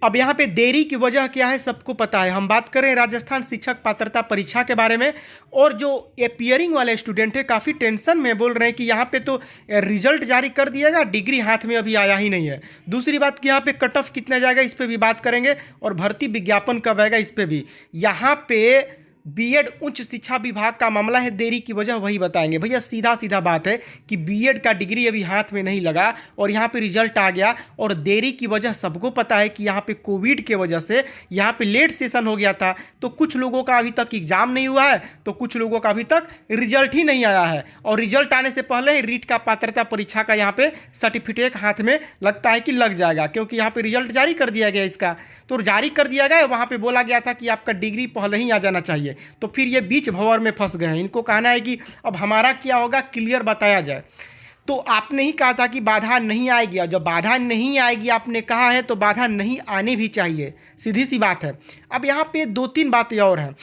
अब यहाँ पे देरी की वजह क्या है सबको पता है। हम बात करें राजस्थान शिक्षक पात्रता परीक्षा के बारे में, और जो एपियरिंग वाले स्टूडेंट है काफ़ी टेंशन में बोल रहे हैं कि यहाँ पे तो रिजल्ट जारी कर दिएगा, डिग्री हाथ में अभी आया ही नहीं है। दूसरी बात कि यहाँ पे कट ऑफ कितना जाएगा इस पर भी बात करेंगे, और भर्ती विज्ञापन कब आएगा इस पर भी। यहाँ पे बीएड उच्च शिक्षा विभाग का मामला है, देरी की वजह वही बताएंगे। भैया सीधा सीधा बात है कि बीएड का डिग्री अभी हाथ में नहीं लगा और यहाँ पे रिजल्ट आ गया, और देरी की वजह सबको पता है कि यहाँ पे कोविड के वजह से यहाँ पे लेट सेशन हो गया था, तो कुछ लोगों का अभी तक एग्जाम नहीं हुआ है, तो कुछ लोगों का अभी तक रिजल्ट ही नहीं आया है, और रिजल्ट आने से पहले ही रीट का पात्रता परीक्षा का यहाँ पे सर्टिफिकेट हाथ में लगता है कि लग जाएगा, क्योंकि यहाँ पे रिजल्ट जारी कर दिया गया इसका। तो जारी कर दिया गया, वहाँ पे बोला गया था कि आपका डिग्री पहले ही आ जाना चाहिए, तो फिर ये बीच भंवर में फंस गए हैं। इनको कहना है कि अब हमारा क्या होगा क्लियर बताया जाए। तो आपने ही कहा था कि बाधा नहीं आएगी, और जब बाधा नहीं आएगी आपने कहा है तो बाधा नहीं आने भी चाहिए, सीधी सी बात है। अब यहाँ पे दो तीन बातें और हैं।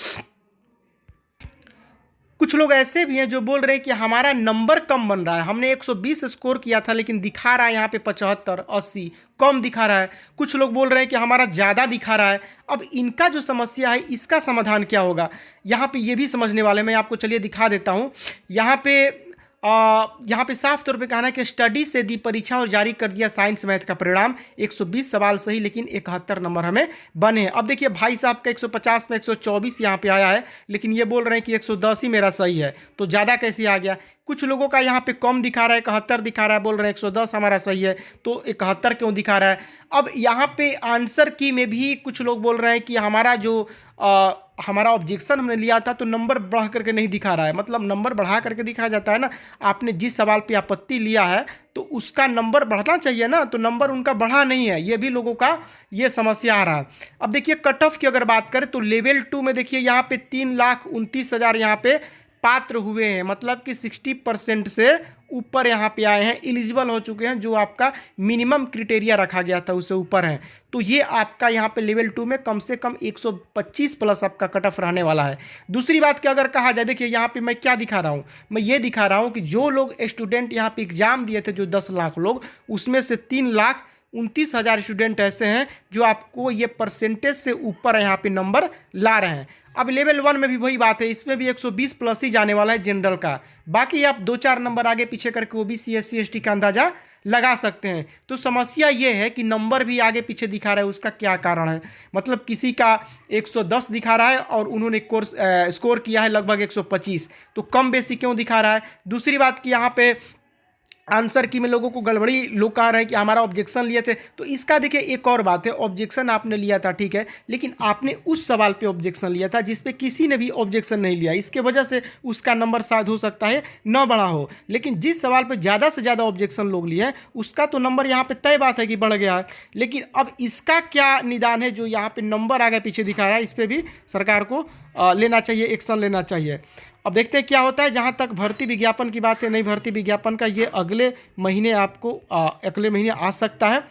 कुछ लोग ऐसे भी हैं जो बोल रहे हैं कि हमारा नंबर कम बन रहा है, हमने 120 स्कोर किया था लेकिन दिखा रहा है यहाँ पे 75 80 कम दिखा रहा है। कुछ लोग बोल रहे हैं कि हमारा ज़्यादा दिखा रहा है। अब इनका जो समस्या है इसका समाधान क्या होगा, यहाँ पे ये भी समझने वाले, मैं आपको चलिए दिखा देता हूँ। यहाँ पे साफ तौर पे कहना है कि स्टडी से दी परीक्षा और जारी कर दिया साइंस मैथ का परिणाम, 120 सवाल सही लेकिन 71 नंबर हमें बने। अब देखिए भाई साहब का 150 में 124 यहाँ पे आया है, लेकिन ये बोल रहे हैं कि 110 ही मेरा सही है, तो ज़्यादा कैसे आ गया। कुछ लोगों का यहाँ पे कम दिखा रहा है, 71 दिखा रहा है, बोल रहे हैं 110 हमारा सही है, तो 71 क्यों दिखा रहा है। अब यहाँ पे आंसर की में भी कुछ लोग बोल रहे हैं कि हमारा ऑब्जेक्शन हमने लिया था तो नंबर बढ़ा करके नहीं दिखा रहा है। मतलब नंबर बढ़ा करके दिखाया जाता है ना, आपने जिस सवाल पे आपत्ति लिया है तो उसका नंबर बढ़ना चाहिए ना, तो नंबर उनका बढ़ा नहीं है, ये भी लोगों का ये समस्या आ रहा है। अब देखिए कट ऑफ की अगर बात करें तो लेवल 2 में देखिए यहाँ पे 3,29,000 यहाँ पे पात्र हुए हैं, मतलब कि 60% से ऊपर यहाँ पे आए हैं, एलिजिबल हो चुके हैं, जो आपका मिनिमम क्राइटेरिया रखा गया था उससे ऊपर हैं। तो ये आपका यहाँ पे लेवल 2 में कम से कम 125 प्लस आपका कट ऑफ रहने वाला है। दूसरी बात कि अगर कहा जाए, देखिए यहाँ पे मैं क्या दिखा रहा हूँ, मैं ये दिखा रहा हूँ कि जो लोग स्टूडेंट यहाँ पे एग्जाम दिए थे, जो 10 लाख लोग, उसमें से 3,29,000 स्टूडेंट ऐसे हैं जो आपको ये परसेंटेज से ऊपर यहाँ पे नंबर ला रहे हैं। अब लेवल 1 में भी वही बात है, इसमें भी 120 प्लस ही जाने वाला है जनरल का, बाकी आप 2-4 नंबर आगे पीछे करके ओबीसी SC ST का अंदाजा लगा सकते हैं। तो समस्या ये है कि नंबर भी आगे पीछे दिखा रहा है, उसका क्या कारण है। मतलब किसी का 110 दिखा रहा है और उन्होंने स्कोर किया है लगभग 125, तो कम बेसी क्यों दिखा रहा है। दूसरी बात कि यहाँ पे आंसर की में लोगों को गड़बड़ी, लोग कह रहे हैं कि हमारा ऑब्जेक्शन लिए थे, तो इसका देखिए एक और बात है, ऑब्जेक्शन आपने लिया था ठीक है, लेकिन आपने उस सवाल पे ऑब्जेक्शन लिया था जिस पे किसी ने भी ऑब्जेक्शन नहीं लिया, इसके वजह से उसका नंबर शायद हो सकता है न बढ़ा हो। लेकिन जिस सवाल पे ज़्यादा से ज़्यादा ऑब्जेक्शन लोग लिए हैं उसका तो नंबर यहाँ पे तय बात है कि बढ़ गया है। लेकिन अब इसका क्या निदान है, जो यहाँ पे नंबर आगे पीछे दिखा रहा है, इस पर भी सरकार को लेना चाहिए, एक्शन लेना चाहिए। अब देखते हैं क्या होता है। जहाँ तक भर्ती विज्ञापन की बात है, नई भर्ती विज्ञापन का ये अगले महीने आपको अगले महीने आ सकता है।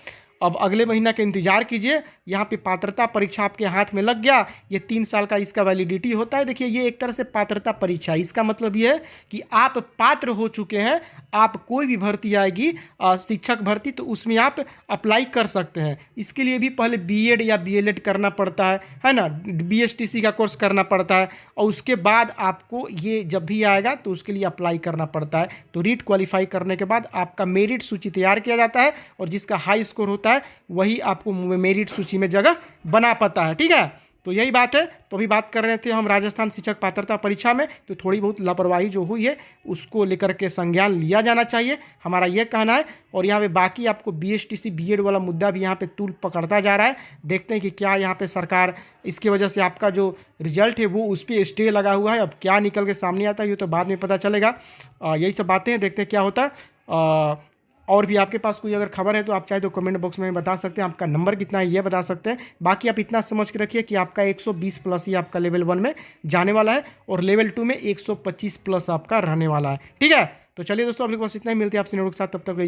अब अगले महीना का इंतजार कीजिए। यहाँ पे पात्रता परीक्षा आपके हाथ में लग गया, ये 3 साल का इसका वैलिडिटी होता है। देखिए ये एक तरह से पात्रता परीक्षा, इसका मतलब ये है कि आप पात्र हो चुके हैं, आप कोई भी भर्ती आएगी शिक्षक भर्ती, तो उसमें आप अप्लाई कर सकते हैं। इसके लिए भी पहले बीएड या बीएलएड करना पड़ता है ना, बीएसटीसी का कोर्स करना पड़ता है, और उसके बाद आपको ये जब भी आएगा तो उसके लिए अप्लाई करना पड़ता है। तो रीट क्वालिफाई करने के बाद आपका मेरिट सूची तैयार किया जाता है, और जिसका हाई स्कोर होता है वही आपको मेरिट सूची में जगह बना पाता है। ठीक है, तो यही बात है। तो अभी बात कर रहे थे हम राजस्थान शिक्षक पात्रता परीक्षा में, तो थोड़ी बहुत लापरवाही जो हुई है उसको लेकर के संज्ञान लिया जाना चाहिए, हमारा ये कहना है। और यहाँ पे बाकी आपको बीएसटीसी बीएड वाला मुद्दा भी यहाँ पे तूल पकड़ता जा रहा है। देखते हैं कि क्या यहाँ पे सरकार, इसकी वजह से आपका जो रिजल्ट है वो उस पर स्टे लगा हुआ है, अब क्या निकल के सामने आता है ये तो बाद में पता चलेगा। यही सब बातें हैं, देखते हैं क्या होता है। और भी आपके पास कोई अगर खबर है तो आप चाहे तो कमेंट बॉक्स में बता सकते हैं, आपका नंबर कितना है ये बता सकते हैं। बाकी आप इतना समझ के रखिए कि आपका 120 प्लस ही आपका लेवल 1 में जाने वाला है, और लेवल 2 में 125 प्लस आपका रहने वाला है। ठीक है, तो चलिए दोस्तों, अभी बस इतना ही, मिलते हैं आपसे नोट के साथ, तब तक